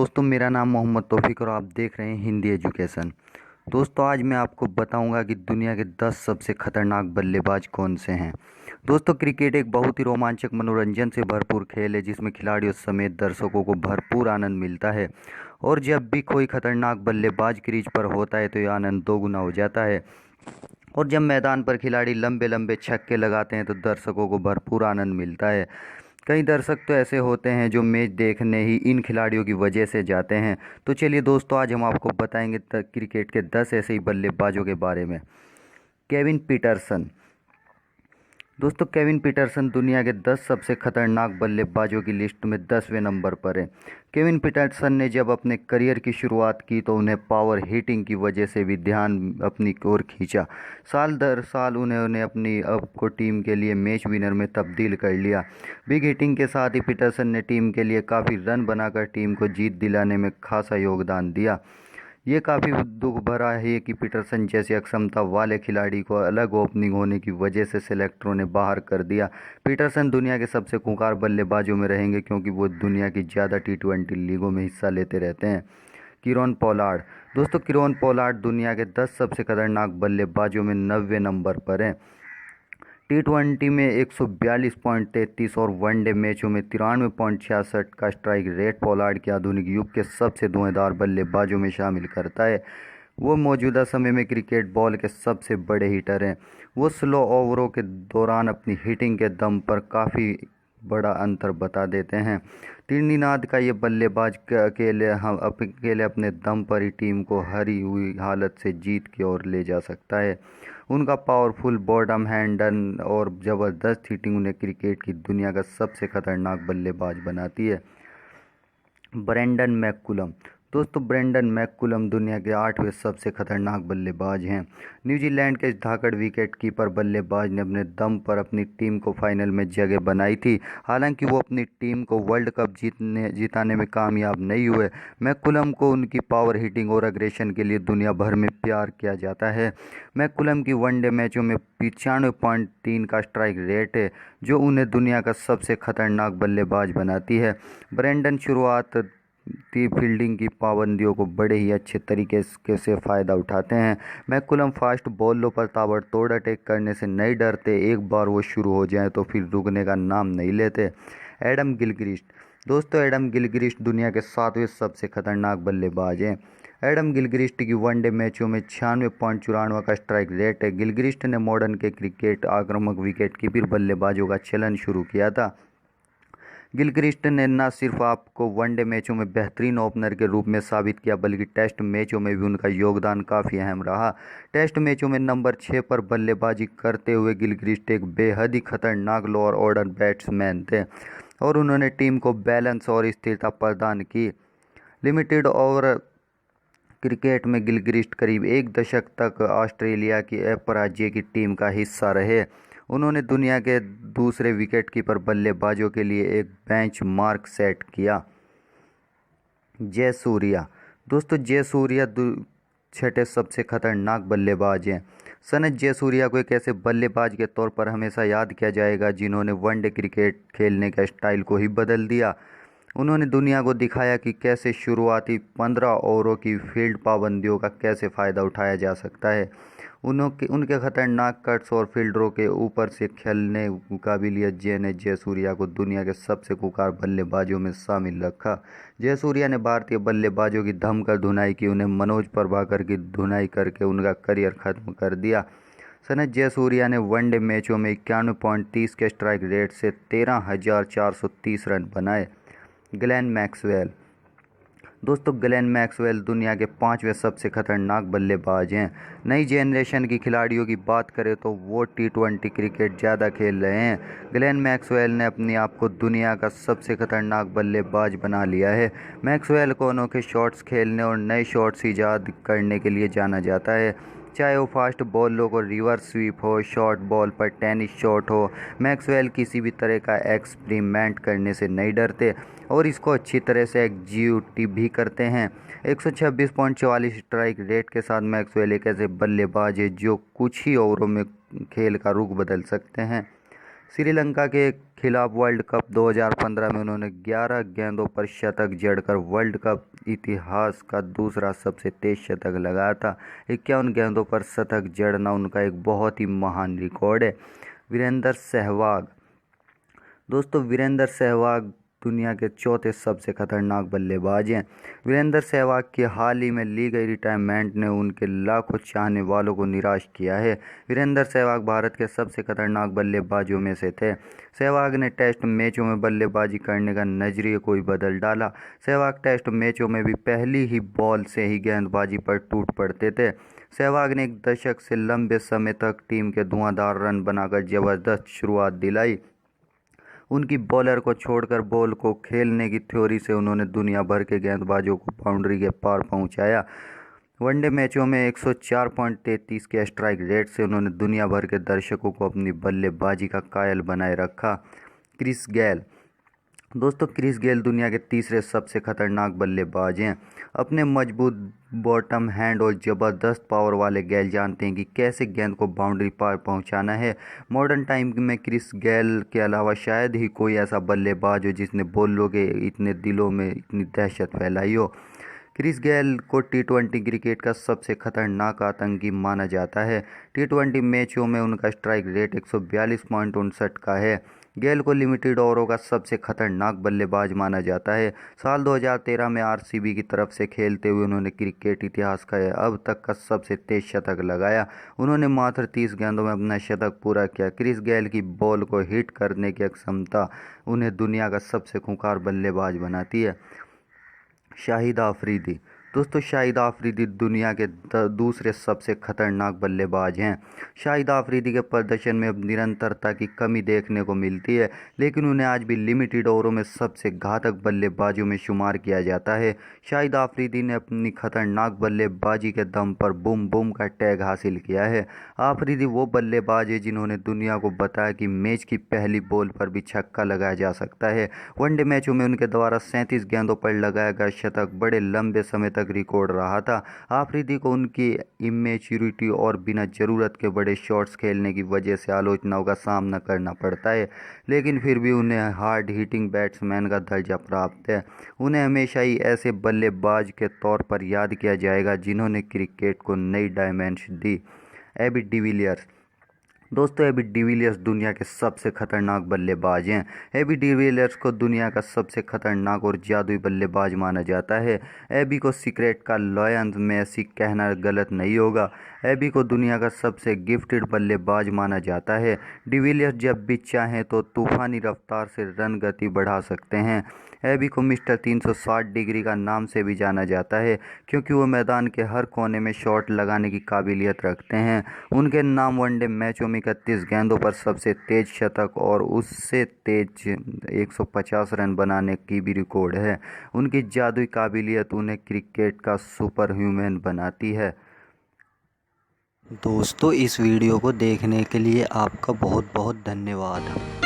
दोस्तों, मेरा नाम मोहम्मद तौफीक और आप देख रहे हैं हिंदी एजुकेशन। दोस्तों, आज मैं आपको बताऊंगा कि दुनिया के 10 सबसे खतरनाक बल्लेबाज कौन से हैं। दोस्तों, क्रिकेट एक बहुत ही रोमांचक मनोरंजन से भरपूर खेल है जिसमें खिलाड़ियों समेत दर्शकों को भरपूर आनंद मिलता है। और जब भी कोई खतरनाक बल्लेबाज क्रीज पर होता है तो यह आनंद दोगुना हो जाता है। और जब मैदान पर खिलाड़ी लंबे लंबे छक्के लगाते हैं तो दर्शकों को भरपूर आनंद मिलता है। कई दर्शक तो ऐसे होते हैं जो मैच देखने ही इन खिलाड़ियों की वजह से जाते हैं। तो चलिए दोस्तों, आज हम आपको बताएंगे क्रिकेट के 10 ऐसे ही बल्लेबाजों के बारे में। Kevin Pietersen. दोस्तों, केविन पीटरसन दुनिया के 10 सबसे खतरनाक बल्लेबाजों की लिस्ट में 10वें नंबर पर है। केविन पीटरसन ने जब अपने करियर की शुरुआत की तो उन्हें पावर हिटिंग की वजह से भी ध्यान अपनी ओर खींचा। साल दर साल उन्होंने अपनी अब को टीम के लिए मैच विनर में तब्दील कर लिया। बिग हिटिंग के साथ ही पीटरसन ने टीम के लिए काफ़ी रन बनाकर टीम को जीत दिलाने में खासा योगदान दिया। ये काफ़ी दुख भरा है कि पीटरसन जैसे अक्षमता वाले खिलाड़ी को अलग ओपनिंग होने की वजह से सेलेक्टरों ने बाहर कर दिया। पीटरसन दुनिया के सबसे खूंखार बल्लेबाजों में रहेंगे क्योंकि वो दुनिया की ज़्यादा T20 लीगों में हिस्सा लेते रहते हैं। Kieron Pollard. दोस्तों, कीरोन पोलार्ड दुनिया के 10 सबसे खतरनाक बल्लेबाजों में 90वें नंबर पर हैं। T20 में 142.33 और वनडे मैचों में 93.66 का स्ट्राइक रेट पोलार्ड के आधुनिक युग के सबसे धुआंधार बल्लेबाजों में शामिल करता है। वो मौजूदा समय में क्रिकेट बॉल के सबसे बड़े हिटर हैं। वो स्लो ओवरों के दौरान अपनी हिटिंग के दम पर काफ़ी बड़ा अंतर बता देते हैं। त्रिनिदाद का ये बल्लेबाज अकेले अपने दम पर ही टीम को हारी हुई हालत से जीत की ओर ले जा सकता है। उनका पावरफुल बॉटम हैंडल और ज़बरदस्त हिटिंग उन्हें क्रिकेट की दुनिया का सबसे खतरनाक बल्लेबाज बनाती है। Brendon McCullum. दोस्तों, ब्रेंडन मैककुलम दुनिया के 8वें सबसे खतरनाक बल्लेबाज हैं। न्यूजीलैंड के इस धाकड़ विकेट कीपर बल्लेबाज ने अपने दम पर अपनी टीम को फाइनल में जगह बनाई थी। हालांकि वो अपनी टीम को वर्ल्ड कप जिताने में कामयाब नहीं हुए। मैककुलम को उनकी पावर हिटिंग और अग्रेशन के लिए दुनिया भर में प्यार किया जाता है। मैककुलम की वनडे मैचों में 95.3 का स्ट्राइक रेट है जो उन्हें दुनिया का सबसे खतरनाक बल्लेबाज बनाती है। ब्रेंडन शुरुआत फील्डिंग की पाबंदियों को बड़े ही अच्छे तरीके से फ़ायदा उठाते हैं। मैककुलम फास्ट बॉलों पर ताबड़तोड़ अटैक करने से नहीं डरते। एक बार वो शुरू हो जाएं तो फिर रुकने का नाम नहीं लेते। Adam Gilchrist. दोस्तों, एडम गिलक्रिस्ट दुनिया के 7वें सबसे खतरनाक बल्लेबाज हैं। एडम गिलक्रिस्ट की वनडे मैचों में 96.94 का स्ट्राइक रेट है। गिलक्रिस्ट ने मॉडर्न के क्रिकेट आक्रामक विकेट कीपर बल्लेबाजों का चलन शुरू किया था। गिलक्रिस्ट ने न सिर्फ आपको वनडे मैचों में बेहतरीन ओपनर के रूप में साबित किया बल्कि टेस्ट मैचों में भी उनका योगदान काफ़ी अहम रहा। टेस्ट मैचों में नंबर 6 पर बल्लेबाजी करते हुए गिलक्रिस्ट एक बेहद ही खतरनाक लोअर ऑर्डर बैट्समैन थे और उन्होंने टीम को बैलेंस और स्थिरता प्रदान की। लिमिटेड ओवर क्रिकेट में गिलक्रिस्ट करीब एक दशक तक ऑस्ट्रेलिया की अपराज्य की टीम का हिस्सा रहे। उन्होंने दुनिया के दूसरे विकेटकीपर बल्लेबाजों के लिए एक बेंचमार्क सेट किया। जयसूर्या। दोस्तों, जयसूर्या 6ठे सबसे खतरनाक बल्लेबाज हैं। सनत जयसूर्या को एक ऐसे बल्लेबाज के तौर पर हमेशा याद किया जाएगा जिन्होंने वनडे क्रिकेट खेलने का स्टाइल को ही बदल दिया। उन्होंने दुनिया को दिखाया कि कैसे शुरुआती 15 ओवरों की फील्ड पाबंदियों का कैसे फ़ायदा उठाया जा सकता है। उनके खतरनाक कट्स और फील्डरों के ऊपर से खेलने काबिलियत ने जयसूर्या को दुनिया के सबसे खूंखार बल्लेबाजों में शामिल रखा। जयसूर्या ने भारतीय बल्लेबाजों की धमकर धुनाई की, उन्हें मनोज प्रभाकर की धुनाई करके उनका करियर खत्म कर दिया। सनत जयसूर्या ने वनडे मैचों में 91.30 के स्ट्राइक रेट से 13,430 रन बनाए। Glenn Maxwell. दोस्तों, ग्लेन मैक्सवेल दुनिया के 5वें सबसे खतरनाक बल्लेबाज हैं। नई जेनरेशन की खिलाड़ियों की बात करें तो वो T20 क्रिकेट ज़्यादा खेल रहे हैं। ग्लेन मैक्सवेल ने अपने आप को दुनिया का सबसे खतरनाक बल्लेबाज बना लिया है। मैक्सवेल को अनोखे शॉट्स खेलने और नए शॉट्स ईजाद करने के लिए जाना जाता है। चाहे वो फास्ट बॉलों को रिवर्स स्वीप हो, शॉर्ट बॉल पर टेनिस शॉट हो, मैक्सवेल किसी भी तरह का एक्सपेरिमेंट करने से नहीं डरते और इसको अच्छी तरह से एग्जीक्यूट भी करते हैं। 126.44 स्ट्राइक रेट के साथ मैक्सवेल एक ऐसे बल्लेबाज है जो कुछ ही ओवरों में खेल का रुख बदल सकते हैं। श्रीलंका के खिलाफ वर्ल्ड कप 2015 में उन्होंने 11 गेंदों पर शतक जड़कर वर्ल्ड कप इतिहास का दूसरा सबसे तेज शतक लगाया था। 51 गेंदों पर शतक जड़ना उनका एक बहुत ही महान रिकॉर्ड है। वीरेंद्र सहवाग। दोस्तों, वीरेंद्र सहवाग दुनिया के चौथे सबसे खतरनाक बल्लेबाज हैं। वीरेंद्र सहवाग की हाल ही में ली गई रिटायरमेंट ने उनके लाखों चाहने वालों को निराश किया है। वीरेंद्र सहवाग भारत के सबसे खतरनाक बल्लेबाजों में से थे। सहवाग ने टेस्ट मैचों में बल्लेबाजी करने का नजरिया को ही बदल डाला। सहवाग टेस्ट मैचों में भी पहली ही बॉल से ही गेंदबाजी पर टूट पड़ते थे। सहवाग ने एक दशक से लंबे समय तक टीम के धुआंधार रन बनाकर जबरदस्त शुरुआत दिलाई। उनकी बॉलर को छोड़कर बॉल को खेलने की थ्योरी से उन्होंने दुनिया भर के गेंदबाजों को बाउंड्री के पार पहुंचाया। वनडे मैचों में 104.33 के स्ट्राइक रेट से उन्होंने दुनिया भर के दर्शकों को अपनी बल्लेबाजी का कायल बनाए रखा। Chris Gayle. दोस्तों, क्रिस गेल दुनिया के तीसरे सबसे खतरनाक बल्लेबाज हैं। अपने मजबूत बॉटम हैंड और ज़बरदस्त पावर वाले गेल जानते हैं कि कैसे गेंद को बाउंड्री पार पहुंचाना है। मॉडर्न टाइम में क्रिस गेल के अलावा शायद ही कोई ऐसा बल्लेबाज हो जिसने बॉलों के इतने दिलों में इतनी दहशत फैलाई हो। क्रिस गेल को T20 क्रिकेट का सबसे खतरनाक आतंकी माना जाता है। T20 मैचों में उनका स्ट्राइक रेट 142.59 का है। गेल को लिमिटेड ओवरों का सबसे खतरनाक बल्लेबाज माना जाता है। साल 2013 में RCB की तरफ से खेलते हुए उन्होंने क्रिकेट इतिहास का अब तक का सबसे तेज शतक लगाया। उन्होंने मात्र 30 गेंदों में अपना शतक पूरा किया। क्रिस गेल की बॉल को हिट करने की क्षमता उन्हें दुनिया का सबसे खूंखार बल्लेबाज बनाती है। शाहिद अफरीदी। दोस्तों, शाहिद अफरीदी दुनिया के दूसरे सबसे खतरनाक बल्लेबाज हैं। शाहिद अफरीदी के प्रदर्शन में अब निरंतरता की कमी देखने को मिलती है, लेकिन उन्हें आज भी लिमिटेड ओवरों में सबसे घातक बल्लेबाजों में शुमार किया जाता है। शाहिद अफरीदी ने अपनी खतरनाक बल्लेबाजी के दम पर बूम बूम का टैग हासिल किया है। अफरीदी वो बल्लेबाज है जिन्होंने दुनिया को बताया कि मैच की पहली बॉल पर भी छक्का लगाया जा सकता है। वनडे मैचों में उनके द्वारा 37 गेंदों पर लगाया गया शतक बड़े लंबे समय तक रिकॉर्ड रहा था। अफरीदी को उनकी इमेच्योरिटी और बिना जरूरत के बड़े शॉट्स खेलने की वजह से आलोचनाओं का सामना करना पड़ता है, लेकिन फिर भी उन्हें हार्ड हिटिंग बैट्समैन का दर्जा प्राप्त है। उन्हें हमेशा ही ऐसे बल्लेबाज के तौर पर याद किया जाएगा जिन्होंने क्रिकेट को नई डायमेंशन दी। A B de Villiers. दोस्तों, एबी डिविलियर्स दुनिया के सबसे खतरनाक बल्लेबाज हैं। एबी डिविलियर्स को दुनिया का सबसे खतरनाक और जादुई बल्लेबाज माना जाता है। एबी को सीक्रेट का लॉयन मेसी कहना गलत नहीं होगा। एबी को दुनिया का सबसे गिफ्टेड बल्लेबाज माना जाता है। डिविलियर्स जब भी चाहें तो तूफानी रफ्तार से रन गति बढ़ा सकते हैं। एबी को मिस्टर 360 डिग्री का नाम से भी जाना जाता है, क्योंकि वो मैदान के हर कोने में शॉट लगाने की काबिलियत रखते हैं। उनके नाम वनडे मैचों में 31 गेंदों पर सबसे तेज शतक और उससे तेज 150 रन बनाने की भी रिकॉर्ड है। उनकी जादुई काबिलियत उन्हें क्रिकेट का सुपर ह्यूमन बनाती है। दोस्तों, इस वीडियो को देखने के लिए आपका बहुत बहुत धन्यवाद।